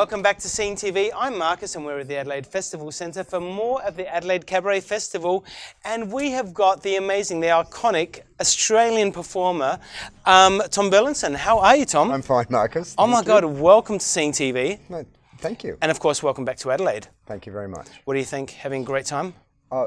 Welcome back to Scene TV. I'm Markus and we're at the Adelaide Festival Centre for more of the Adelaide Cabaret Festival. And we have got the amazing, the iconic Australian performer, Tom Burlinson. How are you, Tom? I'm fine, Markus. Oh my God, welcome to Scene TV. No, thank you. And of course, welcome back to Adelaide. Thank you very much. What do you think? Having a great time?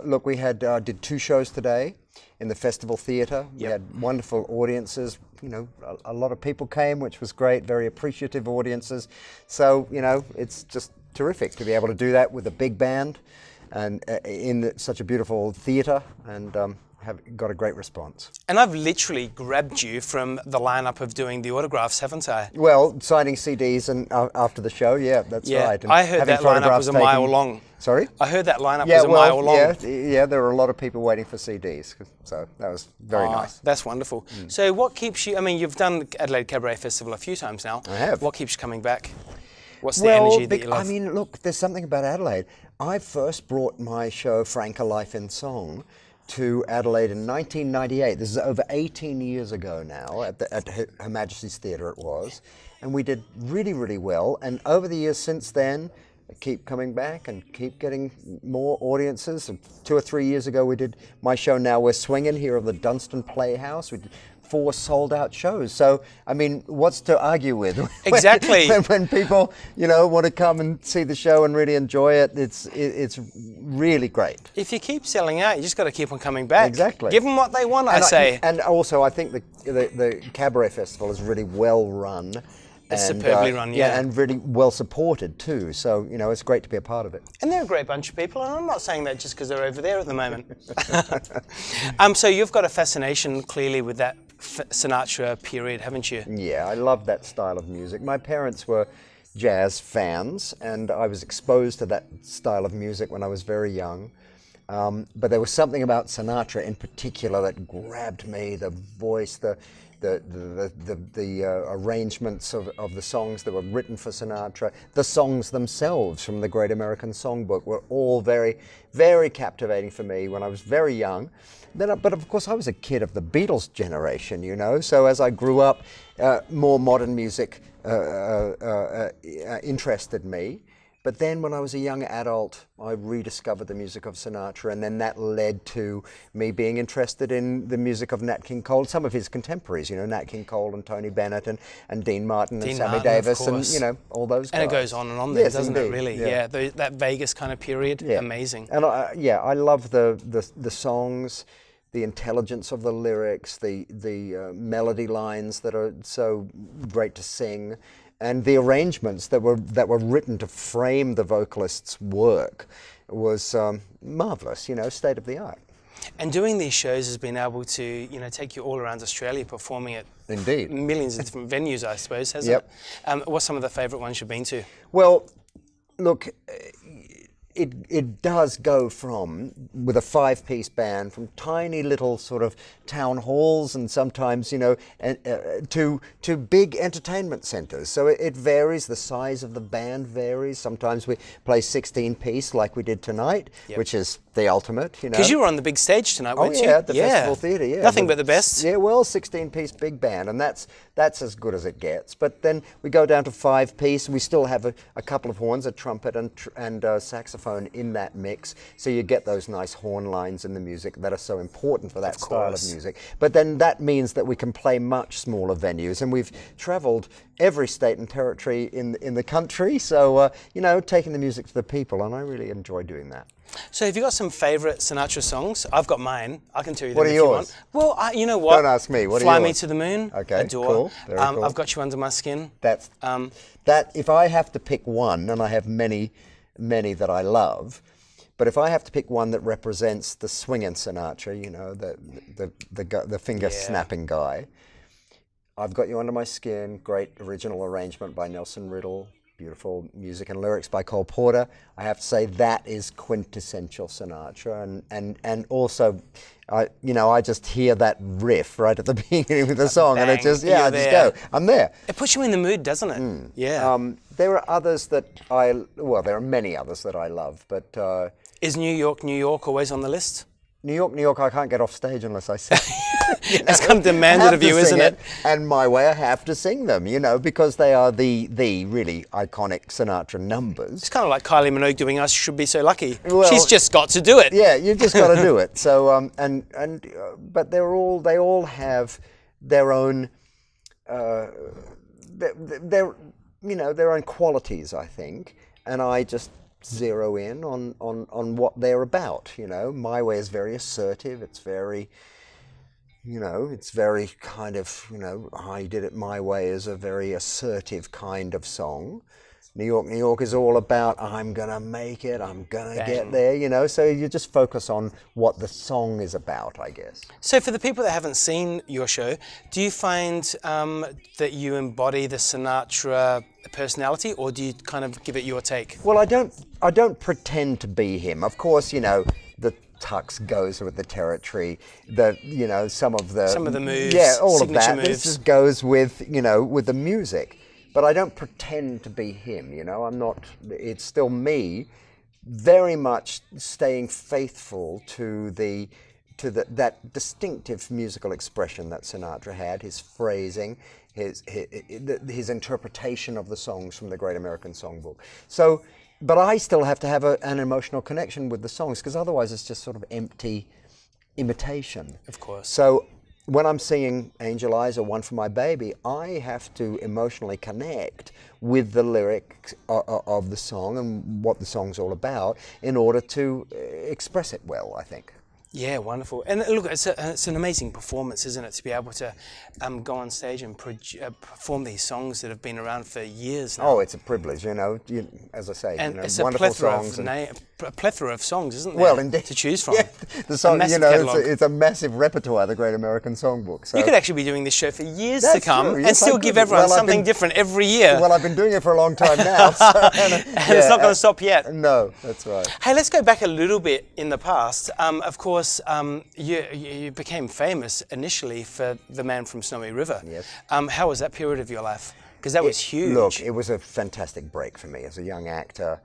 Look, we had did 2 shows today in the Festival Theatre. We had wonderful audiences. You know, a lot of people came, which was great, very appreciative audiences. So, you know, it's just terrific to be able to do that with a big band and in such a beautiful theatre, and have got a great response. And I've literally grabbed you from the lineup of doing the autographs, haven't I? Well, signing CDs and after the show, yeah, that's right. And I heard that lineup was a mile long. Sorry? I heard that lineup was a mile long. Yeah, there were a lot of people waiting for CDs, so that was very nice. That's wonderful. So what keeps you, I mean, you've done Adelaide Cabaret Festival a few times now. I have. What keeps you coming back? What's the energy that you love? I mean, look, there's something about Adelaide. I first brought my show, Frank, A Life in Song, to Adelaide in 1998. This is over 18 years ago now, at Her Majesty's Theatre it was. And we did really, really well. And over the years since then, I keep coming back and keep getting more audiences. And 2 or 3 years ago, we did my show Now We're Swinging here at the Dunstan Playhouse. We did 4 sold-out shows. So, I mean, what's to argue with? Exactly. when people, you know, want to come and see the show and really enjoy it, it's really great. If you keep selling out, you just got to keep on coming back. Exactly. Give them what they want, I say. And also, I think the Cabaret Festival is really well run. It's superbly run, yeah. And really well supported too. So, you know, it's great to be a part of it. And they're a great bunch of people, and I'm not saying that just because they're over there at the moment. So you've got a fascination clearly with that Sinatra period, haven't you? Yeah, I love that style of music. My parents were jazz fans, and I was exposed to that style of music when I was very young. But there was something about Sinatra in particular that grabbed me, the voice, the arrangements of the songs that were written for Sinatra, the songs themselves from the Great American Songbook were all very, very captivating for me when I was very young. But of course I was a kid of the Beatles generation, you know, so as I grew up, more modern music interested me. But then when I was a young adult, I rediscovered the music of Sinatra, and then that led to me being interested in the music of Nat King Cole, some of his contemporaries, you know, Nat King Cole and Tony Bennett and Dean Martin and Sammy Davis and, you know, all those guys. And it goes on and on there, doesn't it, really? Yeah, that Vegas kind of period, amazing. And I love the songs, the intelligence of the lyrics, the melody lines that are so great to sing, and the arrangements that were written to frame the vocalist's work was marvelous, you know, state of the art. And doing these shows has been able to, you know, take you all around Australia performing at millions of different venues, I suppose, hasn't it? What's some of the favourite ones you've been to? Well, look, it does go from, with a 5-piece band, from tiny little sort of town halls and sometimes, you know, to big entertainment centres. So it varies, the size of the band varies. Sometimes we play 16-piece like we did tonight, which is the ultimate, you know. Because you were on the big stage tonight, weren't you? Oh yeah, at the Festival Theatre, yeah. Nothing but the best. Yeah, well, 16-piece big band, and that's as good as it gets. But then we go down to 5-piece, we still have a couple of horns, a trumpet and saxophone in that mix, so you get those nice horn lines in the music that are so important for that style of music. But then that means that we can play much smaller venues, and we've travelled every state and territory in the country, so, you know, taking the music to the people, and I really enjoy doing that. So have you got some favourite Sinatra songs? I've got mine. I can tell you them if you want. Well, you know what? Don't ask me. What are Fly yours? Me to the Moon. Okay, Adore. cool. Very cool. I've Got You Under My Skin. That if I have to pick one, and I have many that I love, but if I have to pick one that represents the swinging Sinatra, you know, the finger snapping guy, I've Got You Under My Skin. Great original arrangement by Nelson Riddle. Beautiful music and lyrics by Cole Porter. I have to say that is quintessential Sinatra, and also, you know, I just hear that riff right at the beginning of the song, and it just I just go, I'm there. It puts you in the mood, doesn't it? Yeah. There are others that there are many others that I love, but is New York, New York always on the list? New York, New York, I can't get off stage unless I sing. It's kind of demanded of you, isn't it? And My Way, I have to sing them, because they are the really iconic Sinatra numbers. It's kind of like Kylie Minogue doing "I Should Be So Lucky." Well, She's just got to do it. Yeah, you've just got to do it. So but they all have their own their own qualities, I think, and I just zero in on what they're about. My Way is very assertive. It's very, it's very kind of, I Did It My Way is a very assertive kind of song. New York, New York is all about, I'm going to make it, I'm going to get there, so you just focus on what the song is about, I guess. So for the people that haven't seen your show, do you find that you embody the Sinatra personality, or do you kind of give it your take? Well, I don't pretend to be him. Of course, the tux goes with the territory, some of the moves, yeah, all of that. Moves. This just goes with, with the music. But I don't pretend to be him, I'm not, it's still me, very much staying faithful to that distinctive musical expression that Sinatra had, his phrasing, his interpretation of the songs from the Great American Songbook. So, but I still have to have an emotional connection with the songs, because otherwise it's just sort of empty imitation. Of course. So when I'm singing Angel Eyes or One for My Baby, I have to emotionally connect with the lyrics of the song and what the song's all about in order to express it well, I think. Yeah, wonderful. And look, it's an amazing performance, isn't it, to be able to go on stage and perform these songs that have been around for years now. Oh, it's a privilege, as I say, and it's wonderful a plethora songs. A plethora of songs, isn't there? Well, indeed. To choose from. Yeah, the song, catalogue. it's a massive repertoire, the Great American Songbook. So you could actually be doing this show for years to That's come true. and Yes, still I give could. everyone Well, something different every year. Well, I've been doing it for a long time now. And it's not going to stop yet. No, that's right. Hey, let's go back a little bit in the past. Of course, you became famous initially for The Man from Snowy River. Yes. How was that period of your life? Because that was huge. Look, it was a fantastic break for me as a young actor.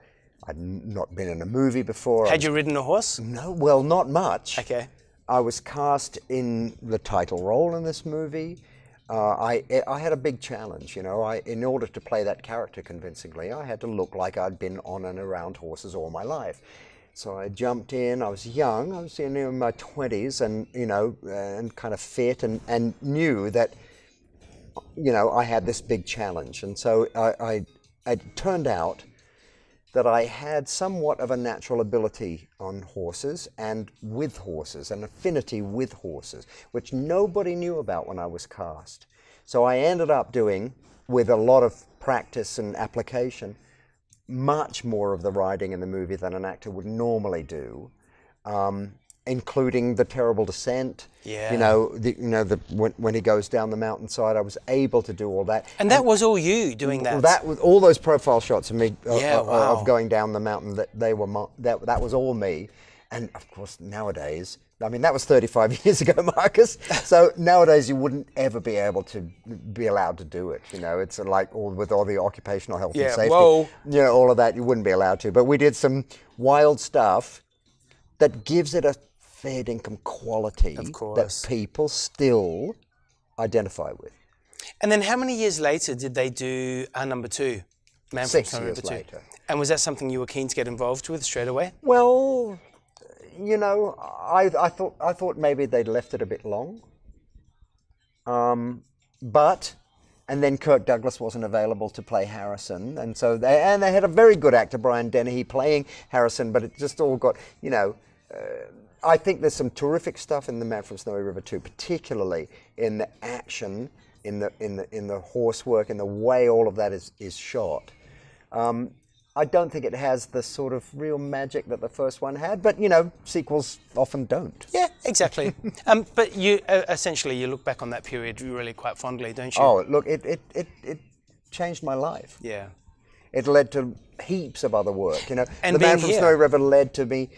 I'd not been in a movie before. Had you ridden a horse? No, well, not much. Okay. I was cast in the title role in this movie. I had a big challenge, in order to play that character convincingly, I had to look like I'd been on and around horses all my life. So I jumped in, I was young, I was in my 20s and, and kind of fit and knew that, I had this big challenge. And so it turned out that I had somewhat of a natural ability on horses and with horses, an affinity with horses, which nobody knew about when I was cast. So I ended up doing, with a lot of practice and application, much more of the riding in the movie than an actor would normally do, including the terrible descent. Yeah. When he goes down the mountainside, I was able to do all that. And that was all you doing that? That was all those profile shots of me wow. of going down the mountain. That was all me. And of course, nowadays, I mean, that was 35 years ago, Markus. So nowadays, you wouldn't ever be able to be allowed to do it. It's like with all the occupational health and safety. Whoa. All of that, you wouldn't be allowed to. But we did some wild stuff that gives it a fair dinkum quality that people still identify with. And then how many years later did they do number 2? Man 6 from years number 2. later. And was that something you were keen to get involved with straight away? Well, I thought maybe they'd left it a bit long. And then Kirk Douglas wasn't available to play Harrison, and so they had a very good actor, Brian Dennehy, playing Harrison, but it just all got, I think there's some terrific stuff in The Man from Snowy River 2, particularly in the action, in the horse work, in the way all of that is shot. I don't think it has the sort of real magic that the first one had, but sequels often don't. Yeah, exactly. But you essentially you look back on that period really quite fondly, don't you? Oh, look, it changed my life. Yeah. It led to heaps of other work. And The Man from Snowy River led to me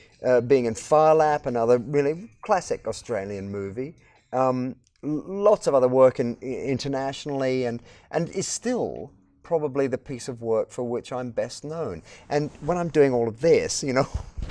being in Fire Lap, another really classic Australian movie. Lots of other work internationally, and is still probably the piece of work for which I'm best known. And when I'm doing all of this,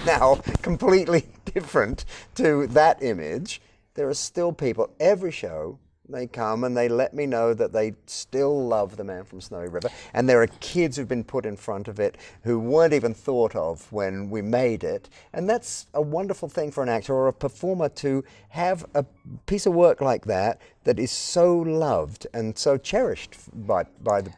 now completely different to that image, there are still people, every show, they come and they let me know that they still love The Man from Snowy River. And there are kids who've been put in front of it who weren't even thought of when we made it. And that's a wonderful thing for an actor or a performer, to have a piece of work like that that is so loved and so cherished by the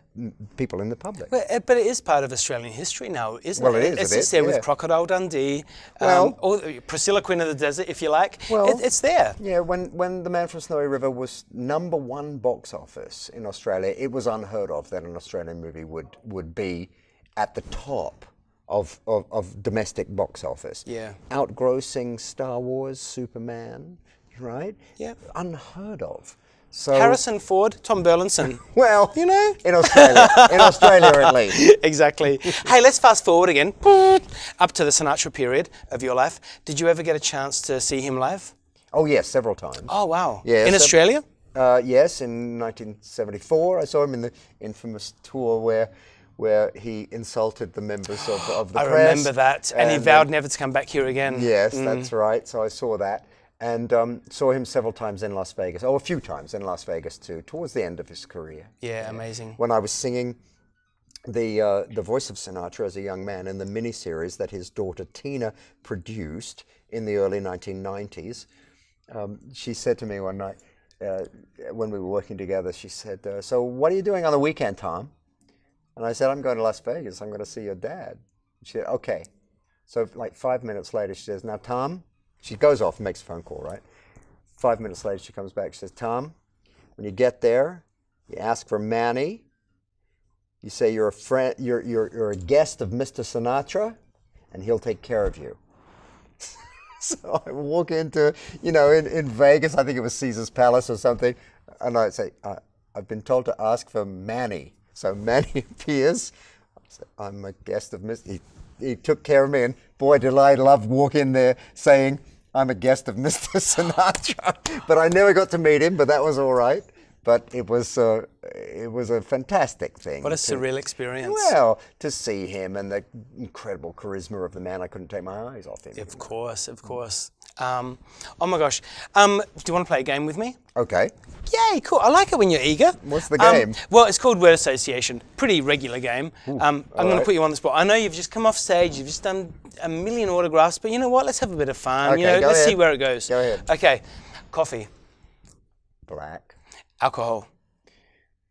people in the public. But it is part of Australian history now, isn't Well, it? it is It's a just bit, there with yeah. Crocodile Dundee, Well- or Priscilla, Queen of the Desert, if you like. Well, It's there. Yeah, when The Man from Snowy River was #1 box office in Australia, it was unheard of that an Australian movie would be at the top of domestic box office. Yeah. Outgrossing Star Wars, Superman, right? Yeah. Unheard of. So, Harrison Ford, Tom Burlinson. well, You know? in Australia, at least. Exactly. Hey, let's fast forward again, up to the Sinatra period of your life. Did you ever get a chance to see him live? Oh yes, several times. Oh, wow. Yes, In Australia? Yes, in 1974, I saw him in the infamous tour where he insulted the members of the I press. remember that. And he vowed never to come back here again. Yes, that's right. So I saw that, and saw him several times in Las Vegas. Oh, a few times in Las Vegas too, towards the end of his career. Yeah, amazing. When I was singing the voice of Sinatra as a young man in the miniseries that his daughter Tina produced in the early 1990s, she said to me one night, when we were working together, she said, so what are you doing on the weekend, Tom? And I said, I'm going to Las Vegas. I'm going to see your dad. She said, okay. So like 5 minutes later, she says, now, Tom, she goes off and makes a phone call, right? 5 minutes later, she comes back. She says, Tom, when you get there, you ask for Manny. You say you're a friend, you're a guest of Mr. Sinatra, and he'll take care of you. So I walk into, in Vegas, I think it was Caesar's Palace or something, and I say, I've been told to ask for Manny. So Manny appears. I said, I'm a guest of Mr. He took care of me, and boy, did I love walk in there saying, I'm a guest of Mr. Sinatra. But I never got to meet him, but that was all right. But it was a fantastic thing. What a surreal experience. Well, to see him and the incredible charisma of the man, I couldn't take my eyes off him. Of course, of course. Oh my gosh. Do you want to play a game with me? Okay. Yay, cool. I like it when you're eager. What's the game? Well, it's called Word Association. Pretty regular game. I'm going to put you on the spot. I know you've just come off stage, you've just done a million autographs, but you know what? Let's have a bit of fun. Okay, go let's ahead. see where it goes. Go ahead. Okay. Coffee. Black. Alcohol.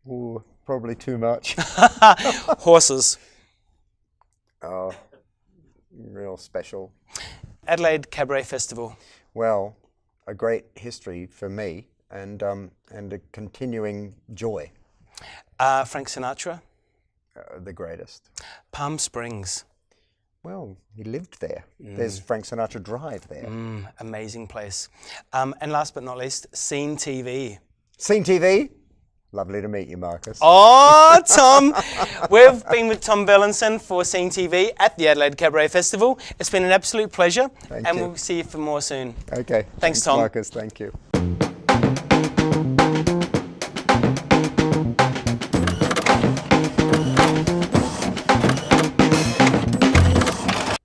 Ooh, probably too much. Horses. Oh, real special. Adelaide Cabaret Festival. Well, a great history for me, and a continuing joy. Frank Sinatra. The greatest. Palm Springs. Well, he lived there. There's Frank Sinatra Drive there. Amazing place. And last but not least, Scene TV. Scene TV. Lovely to meet you, Markus. Oh, Tom! We've been with Tom Burlinson for Scene TV at the Adelaide Cabaret Festival. It's been an absolute pleasure, Thank and you. we'll see you for more soon. Okay. Thanks, Tom. Markus. Thank you.